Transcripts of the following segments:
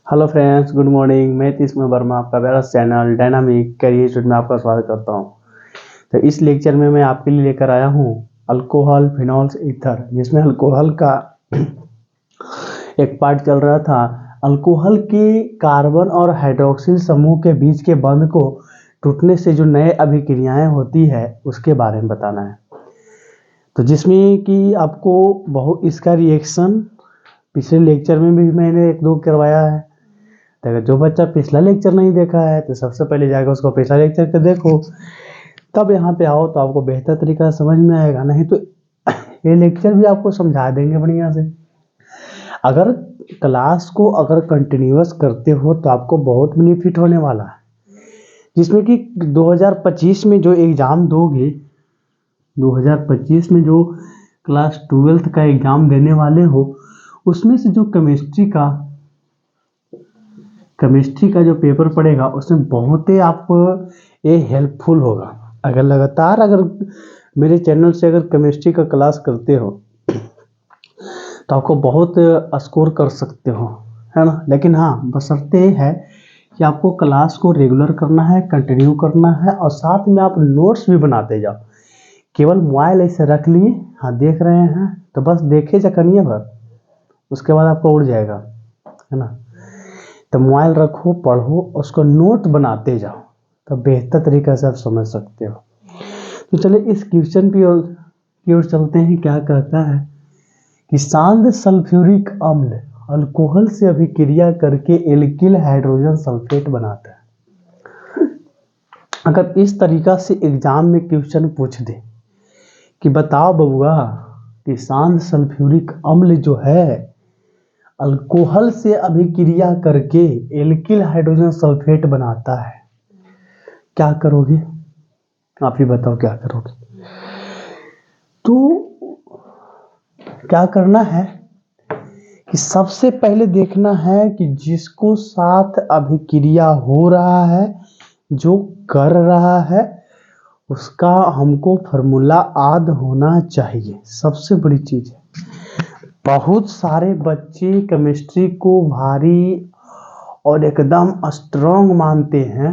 Hello friends, good morning. मैं तीसरा वर्मा, आपका प्यारा चैनल डायनामिक कैरियर इंस्टीट्यूट में आपका स्वागत करता हूं। तो इस लेक्चर में मैं आपके लिए लेकर आया हूं अल्कोहल, फिनॉल्स, ईथर, जिसमें अल्कोहल का एक पार्ट चल रहा था। अल्कोहल के कार्बन और हाइड्रोक्सिल समूह के बीच के बंध को टूटने से जो नए अभिक्रियाएं होती है उसके बारे में बताना है। तो जिसमें कि आपको बहुत इसका रिएक्शन पिछले लेक्चर में भी मैंने एक दो करवाया है। तो अगर जो बच्चा पिछला लेक्चर नहीं देखा है तो सबसे पहले जाकर उसको पिछला लेक्चर के देखो, तब यहाँ पे आओ तो आपको बेहतर तरीका से समझ में आएगा। नहीं तो ये लेक्चर भी आपको समझा देंगे बढ़िया से। अगर क्लास को कंटिन्यूअस करते हो तो आपको बहुत बेनिफिट होने वाला है। जिसमें कि 2025 में जो एग्ज़ाम दोगे, 2025 में जो क्लास 12th का एग्ज़ाम देने वाले हो, उसमें से जो केमिस्ट्री का जो पेपर पड़ेगा उसमें बहुत ही आपको ये हेल्पफुल होगा। अगर लगातार मेरे चैनल से केमिस्ट्री का क्लास करते हो तो आपको बहुत स्कोर कर सकते हो, है ना। लेकिन हाँ, बशर्ते है कि आपको क्लास को रेगुलर करना है, कंटिन्यू करना है और साथ में आप नोट्स भी बनाते जाओ। केवल मोबाइल ऐसे रख लिए, हाँ देख रहे हैं तो बस देखे जकनिए भर, उसके बाद आपको उड़ जाएगा, है ना। तो मोबाइल रखो, पढ़ो, उसको नोट बनाते जाओ, तो बेहतर तरीके से आप समझ सकते हो। तो चलिए इस क्वेश्चन की ओर चलते हैं। क्या कहता है कि शांत सल्फ्यूरिक अम्ल अल्कोहल से अभिक्रिया करके एल्किल हाइड्रोजन सल्फेट बनाता है। अगर इस तरीका से एग्जाम में क्वेश्चन पूछ दे कि बताओ बबुआ कि शांत सल्फ्यूरिक अम्ल जो है अल्कोहल से अभिक्रिया करके एल्किल हाइड्रोजन सल्फेट बनाता है, क्या करोगे? आप ही बताओ क्या करोगे। तो क्या करना है कि सबसे पहले देखना है कि जिसको साथ अभिक्रिया हो रहा है, जो कर रहा है, उसका हमको फार्मूला याद होना चाहिए। सबसे बड़ी चीज है। बहुत सारे बच्चे केमिस्ट्री को भारी और एकदम स्ट्रॉन्ग मानते हैं,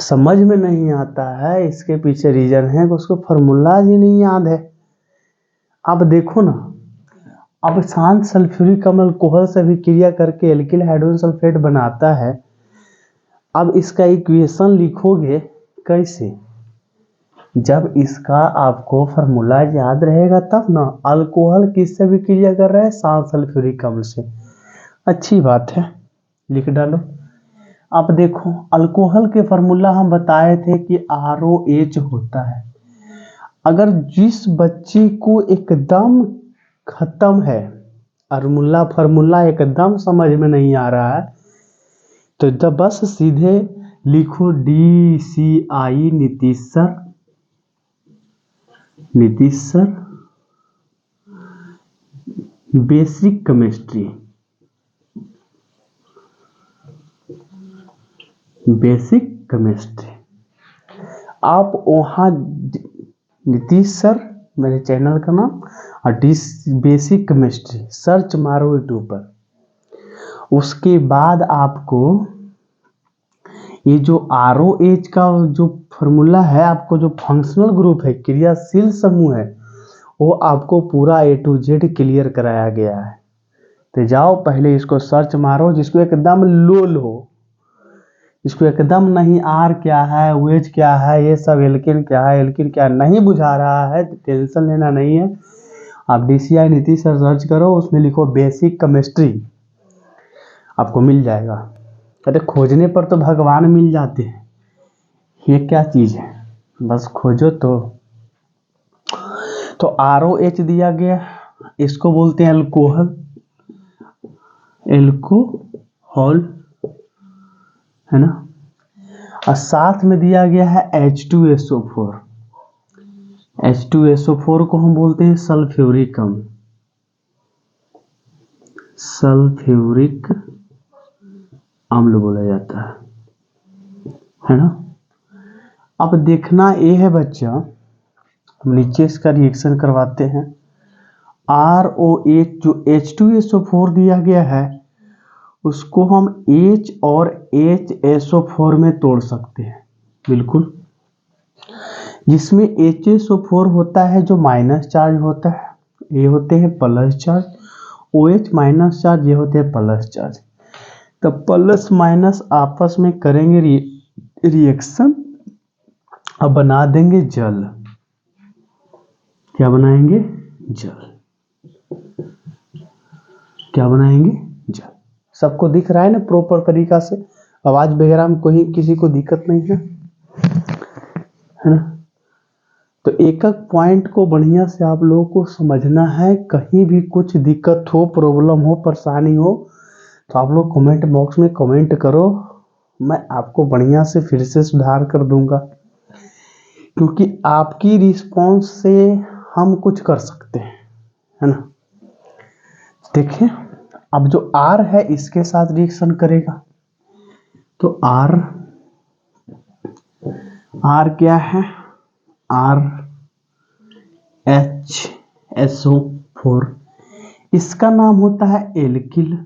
समझ में नहीं आता है। इसके पीछे रीजन है कि उसको फार्मूला ही नहीं याद है। अब देखो ना, अब शांत सल्फ्यूरिक अम्ल अल्कोहल से अभिक्रिया करके एल्किल हाइड्रोजन सल्फेट बनाता है। अब इसका इक्वेशन लिखोगे कैसे? जब इसका आपको फार्मूला याद रहेगा तब ना। अल्कोहल किससे अभिक्रिया कर रहा है? शांत सल्फ्यूरिक अम्ल से। अच्छी बात है, लिख डालो। अब देखो, अल्कोहल के फार्मूला हम बताए थे कि ROH होता है। अगर जिस बच्चे को एकदम खत्म है, फार्मूला एकदम समझ में नहीं आ रहा है, तो जब बस सीधे लिखो DCI Nitish sir basic chemistry, आप वहाँ नीतीश सर मेरे चैनल का नाम और बेसिक केमिस्ट्री सर्च मारो यूट्यूब पर। उसके बाद आपको ये जो ROH का जो फार्मूला है, आपको जो फंक्शनल ग्रुप है, क्रियाशील समूह है, वो आपको पूरा A to Z क्लियर कराया गया है। तो जाओ पहले इसको सर्च मारो, जिसको एकदम लोल हो, इसको एकदम नहीं R क्या है, OH क्या है, ये सब एल्किन क्या है, एल्किन क्या नहीं बुझा रहा है, तो टेंशन लेना नहीं है। आप DCI नीतीश सर सर्च करो, उसमें लिखो बेसिक केमिस्ट्री, आपको मिल जाएगा। अरे खोजने पर तो भगवान मिल जाते हैं, ये क्या चीज़ है, बस खोजो तो ROH दिया गया, इसको बोलते हैं एल्कोहल, है ना। और साथ में दिया गया है H2SO4। H2SO4 को हम बोलते हैं सल्फ्यूरिक अम्ल, सल्फ्यूरिक अम्ल बोला जाता है ना। अब देखना ये है बच्चा, हम नीचे इसका रिएक्शन करवाते हैं ROH जो H2SO4 दिया गया है उसको हम H और HSO4 में तोड़ सकते हैं, बिल्कुल। जिसमें HSO4 होता है जो माइनस चार्ज होता है, ये होते हैं plus charge, OH minus charge, ये होते हैं प्लस चार्ज। तो प्लस माइनस आपस में करेंगे रिएक्शन, अब बना देंगे जल। क्या बनाएंगे? जल। क्या बनाएंगे? जल। सबको दिख रहा है ना प्रॉपर तरीका से? आवाज वगैरह में कोई किसी को दिक्कत नहीं है ना? तो एक एक पॉइंट को बढ़िया से आप लोगों को समझना है। कहीं भी कुछ दिक्कत हो, प्रॉब्लम हो, परेशानी हो तो आप लोग कमेंट बॉक्स में कमेंट करो, मैं आपको बढ़िया से फिर से सुधार कर दूंगा, क्योंकि आपकी रिस्पॉन्स से हम कुछ कर सकते हैं, है ना। देखिए अब जो R है इसके साथ रिएक्शन करेगा, तो R क्या है? RHSO4, इसका नाम होता है एल्किल,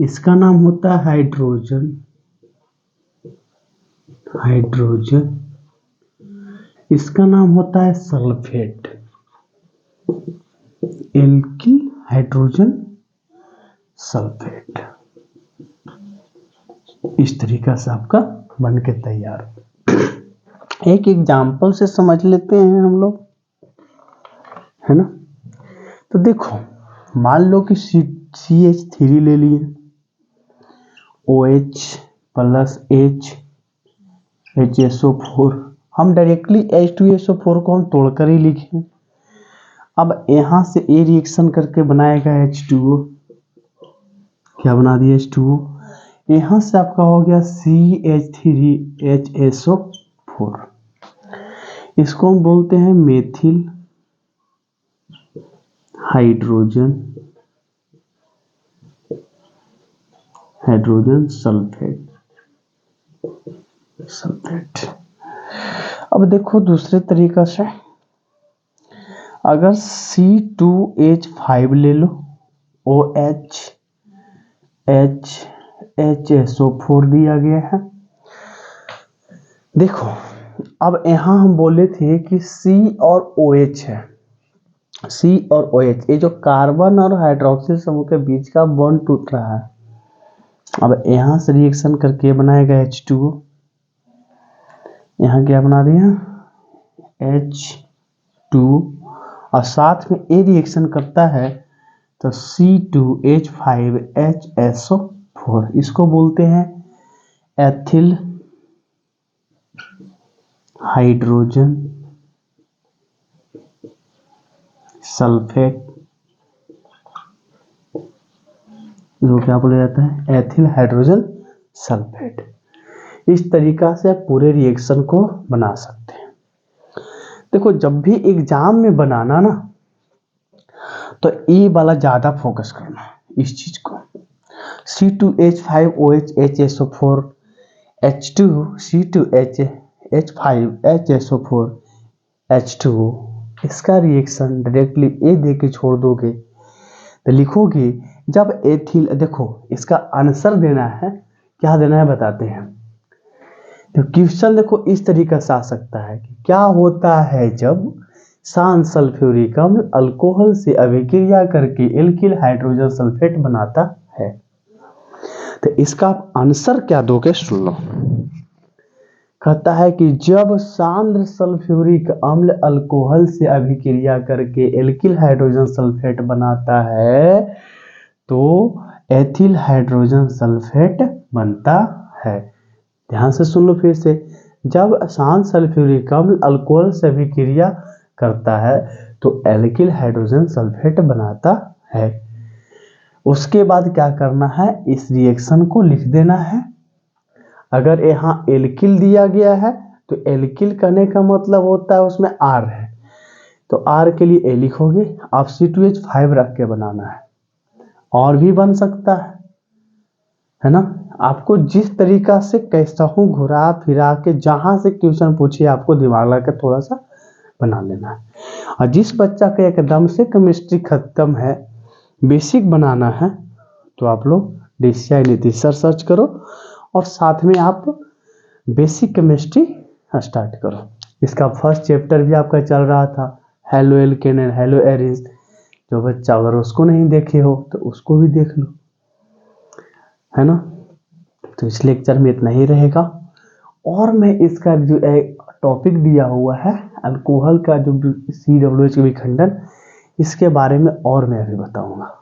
इसका नाम होता है हाइड्रोजन, इसका नाम होता है सल्फेट। एल्किल, हाइड्रोजन, सल्फेट, इस तरीका से आपका बन के तैयार। एक एग्जाम्पल से समझ लेते हैं हम लोग, है ना। तो देखो मान लो कि CH3 ले लिए, OH प्लस HSO4, हम डायरेक्टली H2SO4 को हम तोड़कर ही लिखे। अब यहां से A रिएक्शन करके बनाएगा H2O, क्या बना दिया? H2O। यहां से आपका हो गया CH3HSO4, इसको हम बोलते हैं मेथिल हाइड्रोजन सल्फेट। अब देखो दूसरे तरीका से, अगर C2H5 ले लो, OH HSO4 दिया गया है। देखो अब यहां हम बोले थे कि C और OH है, C और OH, ये जो कार्बन और हाइड्रोक्सिल समूह के बीच का बॉन्ड टूट रहा है। अब यहां से रिएक्शन करके बनाएगा H2O, यहां क्या बना दिया? H2, और साथ में A रिएक्शन करता है तो C2H5HSO4, इसको बोलते हैं एथिल हाइड्रोजन सल्फेट, जो क्या बोला जाता है? Ethyl hydrogen sulphate. इस तरीका से आप पूरे रिएक्शन को बना सकते हैं। देखो जब भी एग्जाम में बनाना ना, तो ए वाला ज्यादा फोकस करना इस चीज को। C2H5OH HSO4 H2 C2H5HSO4 H2O, इसका रिएक्शन डायरेक्टली ए दे के छोड़ दोगे तो लिखोगे जब एथिल, देखो इसका आंसर देना है, क्या देना है बताते हैं। तो क्वेश्चन देखो इस तरीके से आ सकता है कि क्या होता है जब शांत सल्फ्यूरिक अम्ल अल्कोहल से अभिक्रिया करके एल्किल हाइड्रोजन सल्फेट बनाता है। तो इसका आंसर क्या दोगे सुन लो। कहता है कि जब सांद्र सल्फ्यूरिक अम्ल अल्कोहल से अभिक्रिया करके एल्किल हाइड्रोजन सल्फेट बनाता है तो एथिल हाइड्रोजन सल्फेट बनता है। ध्यान से सुन लो फिर से, जब शांत सल्फ्यूरिक अम्ल अल्कोहल से अभिक्रिया करता है तो एल्किल हाइड्रोजन सल्फेट बनाता है। उसके बाद क्या करना है, इस रिएक्शन को लिख देना है। अगर यहाँ एल्किल दिया गया है तो एल्किल कहने का मतलब होता है उसमें R है, तो R के लिए A लिखोगे। आप C2H5 रख के बनाना है, और भी बन सकता है ना। आपको जिस तरीका से कैसा हूँ घुरा फिरा के जहां से क्वेश्चन पूछिए आपको दिमाग लगा के थोड़ा सा बना लेना है। और जिस बच्चा का एकदम से केमिस्ट्री खत्म है, बेसिक बनाना है, तो आप लोग DCI नीतीश सर सर्च करो और साथ में आप बेसिक केमिस्ट्री स्टार्ट करो। इसका फर्स्ट चैप्टर भी आपका चल रहा था, halo alkane and hello arenes. जो बच्चा अगर उसको नहीं देखे हो तो उसको भी देख लो, है ना। तो इस लेक्चर में इतना ही रहेगा। और मैं इसका जो टॉपिक दिया हुआ है अल्कोहल का जो CWH विखंडन, इसके बारे में और मैं अभी बताऊंगा।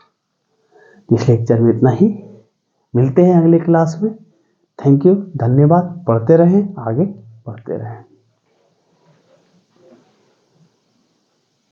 इस लेक्चर में इतना ही, मिलते हैं अगले क्लास में। थैंक यू, धन्यवाद। पढ़ते रहें, आगे बढ़ते रहें।